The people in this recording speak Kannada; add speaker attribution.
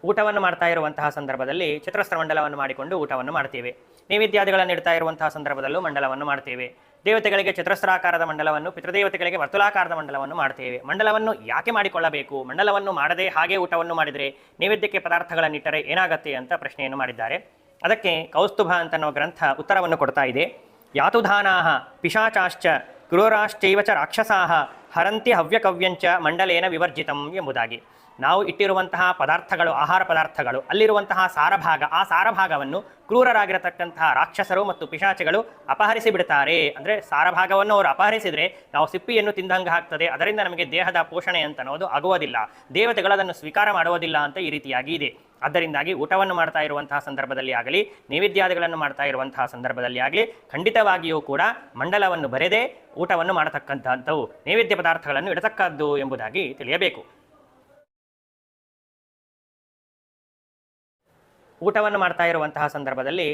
Speaker 1: ಊಟವನ್ನು ಮಾಡ್ತಾ ಇರುವಂತಹ ಸಂದರ್ಭದಲ್ಲಿ ಚತುರಸ್ರ ಮಂಡಲವನ್ನು ಮಾಡಿಕೊಂಡು ಊಟವನ್ನು ಮಾಡ್ತೇವೆ. ನೈವೇದ್ಯಾದಿಗಳನ್ನು ಇಡ್ತಾ ಇರುವಂತಹ ಸಂದರ್ಭದಲ್ಲೂ ಮಂಡಲವನ್ನು ಮಾಡ್ತೇವೆ. ದೇವತೆಗಳಿಗೆ ಚತುರಸ್ರಾಕಾರದ ಮಂಡಲವನ್ನು, ಪಿತೃದೇವತೆಗಳಿಗೆ ವರ್ತುಲಾಕಾರದ ಮಂಡಲವನ್ನು ಮಾಡ್ತೇವೆ. ಮಂಡಲವನ್ನು ಯಾಕೆ ಮಾಡಿಕೊಳ್ಳಬೇಕು? ಮಂಡಲವನ್ನು ಮಾಡದೆ ಹಾಗೆ ಊಟವನ್ನು ಮಾಡಿದರೆ ನೈವೇದ್ಯಕ್ಕೆ ಪದಾರ್ಥಗಳನ್ನಿಟ್ಟರೆ ಏನಾಗತ್ತೆ ಅಂತ ಪ್ರಶ್ನೆಯನ್ನು ಮಾಡಿದ್ದಾರೆ. ಅದಕ್ಕೆ ಕೌಸ್ತುಭ ಅಂತನೋ ಗ್ರಂಥ ಉತ್ತರವನ್ನು ಕೊಡ್ತಾ ಇದೆ. ಯಾತುಧಾನಾಹ ಪಿಶಾಚಾಶ್ಚ ಕ್ರೂರಾಶ್ಚೈವ ಚ ರಾಕ್ಷಸಾಹ ಹರಂತಿ ಹವ್ಯಕವ್ಯಂಚ ಮಂಡಲೇನ ವಿವರ್ಜಿತಂ ಎಂಬುದಾಗಿ. ನಾವು ಇಟ್ಟಿರುವಂತಹ ಪದಾರ್ಥಗಳು, ಆಹಾರ ಪದಾರ್ಥಗಳು, ಅಲ್ಲಿರುವಂತಹ ಸಾರಭಾಗ, ಆ ಸಾರಭಾಗವನ್ನು ಕ್ರೂರರಾಗಿರತಕ್ಕಂತಹ ರಾಕ್ಷಸರು ಮತ್ತು ಪಿಶಾಚಿಗಳು ಅಪಹರಿಸಿ ಬಿಡ್ತಾರೆ. ಅಂದರೆ ಸಾರಭಾಗವನ್ನು ಅವರು ಅಪಹರಿಸಿದರೆ ನಾವು ಸಿಪ್ಪಿಯನ್ನು ತಿಂದಂಗೆ ಆಗ್ತದೆ, ಅದರಿಂದ ನಮಗೆ ದೇಹದ ಪೋಷಣೆ ಅಂತ ಅನ್ನೋದು ಆಗುವುದಿಲ್ಲ, ದೇವತೆಗಳು ಅದನ್ನು ಸ್ವೀಕಾರ ಮಾಡುವುದಿಲ್ಲ ಅಂತ ಈ ರೀತಿಯಾಗಿ ಇದೆ. ಅದರಿಂದಾಗಿ ಊಟವನ್ನು ಮಾಡ್ತಾ ಇರುವಂತಹ ಸಂದರ್ಭದಲ್ಲಿ ಆಗಲಿ, ನೈವೇದ್ಯಾದಿಗಳನ್ನು ಮಾಡ್ತಾ ಇರುವಂತಹ ಸಂದರ್ಭದಲ್ಲಿ ಆಗಲಿ ಖಂಡಿತವಾಗಿಯೂ ಕೂಡ ಮಂಡಲವನ್ನು ಬರೆದೇ ಊಟವನ್ನು ಮಾಡತಕ್ಕಂಥವು, ನೈವೇದ್ಯ ಪದಾರ್ಥಗಳನ್ನು ಇಡತಕ್ಕದ್ದು ಎಂಬುದಾಗಿ ತಿಳಿಯಬೇಕು. ಊಟವನ್ನು ಮಾಡ್ತಾ ಇರುವಂತಹ ಸಂದರ್ಭದಲ್ಲಿ